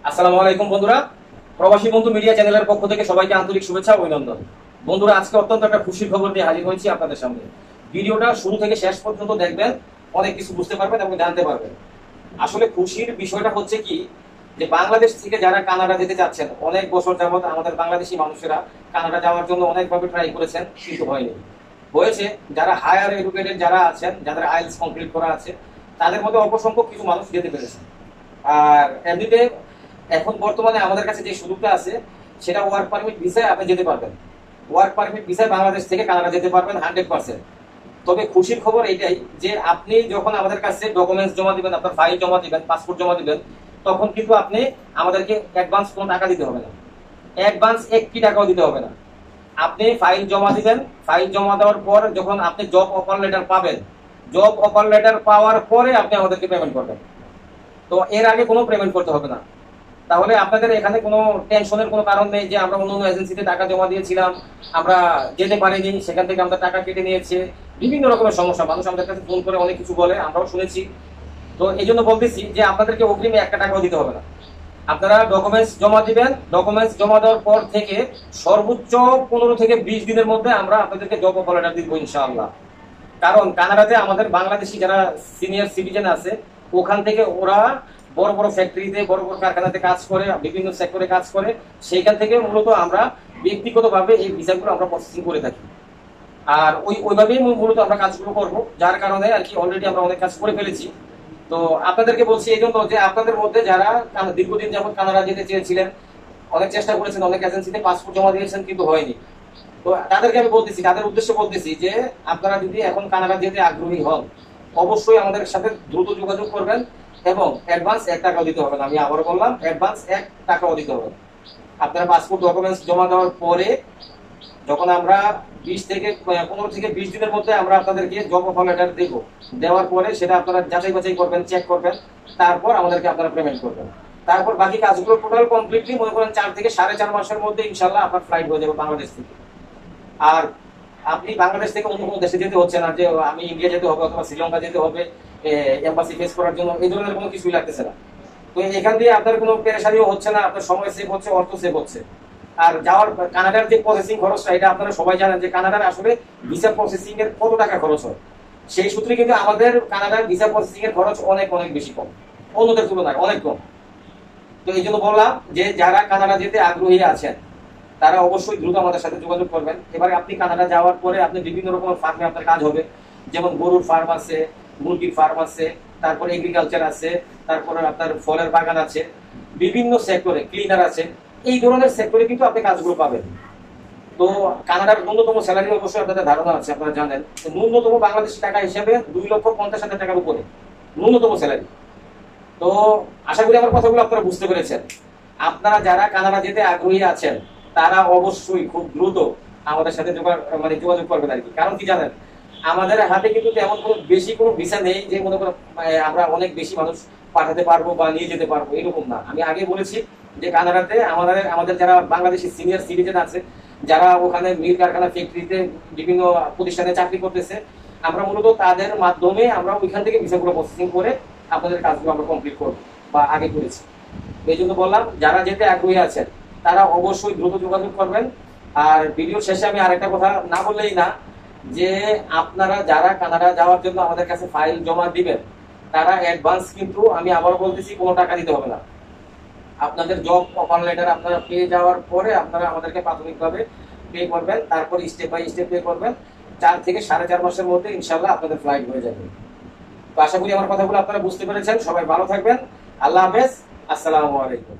আসসালামু আলাইকুম বন্ধুরা, প্রবাসী বন্ধু মিডিয়া চ্যানেলের পক্ষ থেকে সবাইকে আন্তরিক শুভেচ্ছা ও অভিনন্দন। বন্ধুরা, আজকে অত্যন্ত একটা খুশির খবর নিয়ে হাজির হয়েছি আপনাদের সামনে। ভিডিওটা শুরু থেকে শেষ পর্যন্ত দেখবেন, অনেক কিছু বুঝতে পারবেন এবং জানতে পারবেন। আসলে খুশির বিষয়টা হচ্ছে কি, যে বাংলাদেশ থেকে যারা কানাডা যেতে চাচ্ছেন, অনেক বছর যাবত আমাদের বাংলাদেশি মানুষেরা কানাডা যাওয়ার জন্য অনেকভাবে ট্রাই করেছেন, কিন্তু হয়নি। হয়েছে যারা হায়ার এডুকেটেড যারা আছেন, যাদের আইএলটিএস কমপ্লিট করা আছে, তাদের মধ্যে অল্প সংখ্যক কিছু মানুষ যেতে পেরেছে। আর এমনিতে এখন বর্তমানে আমাদের কাছে যে সুযোগটা আছে, সেটা ওয়ার্ক পারমিট ভিসায় আপনি যেতে পারবেন। ওয়ার্ক পারমিট ভিসায় বাংলাদেশ থেকে কানাডা যেতে পারবেন 100%। তবে খুশির খবর এইটাই যে আপনি যখন আমাদের কাছে ডকুমেন্টস জমা দিবেন, আপনার ফাইল জমা দিবেন, পাসপোর্ট জমা দিবেন, তখন কিন্তু আপনি আমাদেরকে অ্যাডভান্স কোনো টাকা দিতে হবে না। অ্যাডভান্স 1 টাকাও দিতে হবে না। আপনি ফাইল জমা দিবেন, ফাইল জমা দেওয়ার পর যখন আপনি জব অফার লেটার পাবেন, জব অফার লেটার পাওয়ার পরে আপনি আমাদেরকে পেমেন্ট করবেন। তো এর আগে কোনো পেমেন্ট করতে হবে না। তাহলে আপনাদের এখানে কোনো টেনশনের কোনো কারণ নেই যে আমরা অন্য অন্য এজেন্সিতে টাকা জমা দিয়েছিলাম, আমরা যেতে পারিনি, সেখান থেকে আমরা টাকা কেটে নিয়েছে। বিভিন্ন রকমের সমস্যা, মানুষ আমাদের কাছে ফোন করে অনেক কিছু বলে, আমরাও শুনেছি। তো এই জন্য বলতেছি যে আপনাদেরকে অগ্রিমে 1 টাকাও দিতে হবে না। আপনারা ডকুমেন্টস জমা দিবেন, ডকুমেন্টস জমা দেওয়ার পর থেকে সর্বোচ্চ 15 থেকে 20 দিনের মধ্যে আমরা আপনাদেরকে জব অফার লেটার দিব ইনশাআল্লাহ। কারণ কানাডাতে আমাদের বাংলাদেশি যারা সিনিয়র সিটিজেন আছে, ওখান থেকে ওরা বড় বড় ফ্যাক্টরিতে, বড় বড় কারখানাতে কাজ করে, বিভিন্ন সেক্টরে কাজ করে। সেইখান থেকে মূলত আমরা ব্যক্তিগতভাবে এই ভিসাগুলো আমরা প্রসেসিং করে থাকি। আর ওইভাবেই মূলত আমরা কাজগুলো করব, যার কারণে আর কি অলরেডি আমরা অনেক কাজ করে ফেলেছি। তো আপনাদেরকে বলছি এই জন্য যে আপনাদের মধ্যে যারা দীর্ঘদিন যাবত কানাডা যেতে চেয়েছিলেন, অনেক চেষ্টা করেছেন, অনেক এজেন্সিতে পাসপোর্ট জমা দিয়েছেন, কিন্তু হয়নি। তো তাদেরকে আমি বলতেছি, তাদের উদ্দেশ্যে বলতেছি যে আপনারা যদি এখন কানাডা যেতে আগ্রহী হন, অবশ্যই আমাদের সাথে দ্রুত যোগাযোগ করবেন এবং অ্যাডভান্স 1 টাকাও দিতে হবে না। আমি আবারও বললাম, অ্যাডভান্স 1 টাকাও দিতে হবে। আপনারা পাসপোর্ট ডকুমেন্টস জমা দেওয়ার পরে যখন আমরা 15 থেকে 20 দিনের মধ্যে আমরা আপনাদেরকে জব অফার লেটার দেব, দেওয়ার পরে সেটা আপনারা যাচাই বাছাই করবেন, চেক করবেন, তারপর আমাদেরকে আপনারা পেমেন্ট করবেন। তারপর বাকি কাজগুলো টোটাল কমপ্লিটলি মনে করেন 4 থেকে 4.5 মাসের মধ্যে ইনশাআল্লাহ আপনার ফ্লাইট হয়ে যাবে বাংলাদেশ থেকে। আর আপনি বাংলাদেশ থেকে অন্য কোনো দেশে যেতে হচ্ছে না যে আমি ইন্ডিয়া যেতে হবে অথবা শ্রীলঙ্কা যেতে হবে এম্বাসি ফেস করার জন্য, এই ধরনের কোনো কিছুই লাগতেছে না। তো এখান দিয়ে আপনার কোনো পেরেশানিও হচ্ছে না, আপনার সময় সেভ হচ্ছে, অর্থ সেভ হচ্ছে। আর যাওয়ার কানাডার যে প্রসেসিং খরচটা, এটা আপনারা সবাই জানেন যে কানাডার আসলে ভিসা প্রসেসিং এর কত টাকা খরচ হয়। সেই সূত্রে কিন্তু আমাদের কানাডার ভিসা প্রসেসিং এর খরচ অনেক অনেক বেশি কম, অন্যদের তুলনায় অনেক কম। তো এই জন্য বললাম যে যারা কানাডা যেতে আগ্রহী আছেন, তারা অবশ্যই দ্রুত আমাদের সাথে যোগাযোগ করবেন। এবারে আপনি কানাডা যাওয়ার পরে আপনি বিভিন্ন রকমের ফার্মে আপনার কাজ হবে, যেমন গরুর ফার্ম আছে, মুরগির ফার্ম আছে, তারপরে এগ্রিকালচার আছে, তারপরে আপনার ফলের বাগান আছে, বিভিন্ন সেক্টরে ক্লিনার আছে। এই ধরনের সেক্টরে কিন্তু আপনি কাজগুলো পাবেন। তো কানাডার ন্যূনতম স্যালারি অবশ্যই আপনাদের ধারণা আছে, আপনারা জানেন ন্যূনতম বাংলাদেশি টাকা হিসেবে 2,50,000 টাকার উপরে ন্যূনতম স্যালারি। তো আশা করি আমার কথাগুলো আপনারা বুঝতে পেরেছেন। আপনারা যারা কানাডা যেতে আগ্রহী আছেন, তারা অবশ্যই খুব দ্রুত আমাদের সাথে যোগাযোগ করবেন আর কি। কারণ কি জানেন, আমাদের হাতে কিন্তু তেমন কোনো বেশি কোনো ভিসা নেই যে মনে করো আমরা অনেক বেশি মানুষ পাঠাতে পারবো বা নিয়ে যেতে পারবো, এরকম না। আমি আগে বলেছি যে কানাডাতে আমাদের যারা বাংলাদেশি সিনিয়র সিটিজেন আছে, যারা ওখানে মিল কারখানা ফ্যাক্টরিতে বিভিন্ন প্রতিষ্ঠানে চাকরি করতেছে, আমরা মূলত তাদের মাধ্যমে আমরা ওইখান থেকে ভিসাগুলো প্রসেসিং করে আপনাদের কাজগুলো আমরা কমপ্লিট করবো বা আগে করেছি। এই জন্য বললাম, যারা যেতে আগ্রহী আছেন তারা অবশ্যই দ্রুত যোগাযোগ করবেন। আর ভিডিও শেষে আমি আরেকটা কথা না বললেই না, যে আপনারা যারা কানাডা যাওয়ার জন্য আমাদের কাছে ফাইল জমা দিবেন, তারা অ্যাডভান্স কিন্তু আমি আবার বলতেছি কোনো টাকা দিতে হবে না। আপনাদের জব অফার লেটার আপনারা পেয়ে যাওয়ার পরে আপনারা আমাদেরকে প্রাথমিকভাবে পে করবেন, তারপর স্টেপ বাই স্টেপ পে করবেন। 4 থেকে 4.5 মাসের মধ্যে ইনশাআল্লাহ আপনাদের ফ্লাইট হয়ে যাবে। তো আশা করি আমার কথাগুলো আপনারা বুঝতে পেরেছেন। সবাই ভালো থাকবেন। আল্লাহ হাফেজ। আসসালামু আলাইকুম।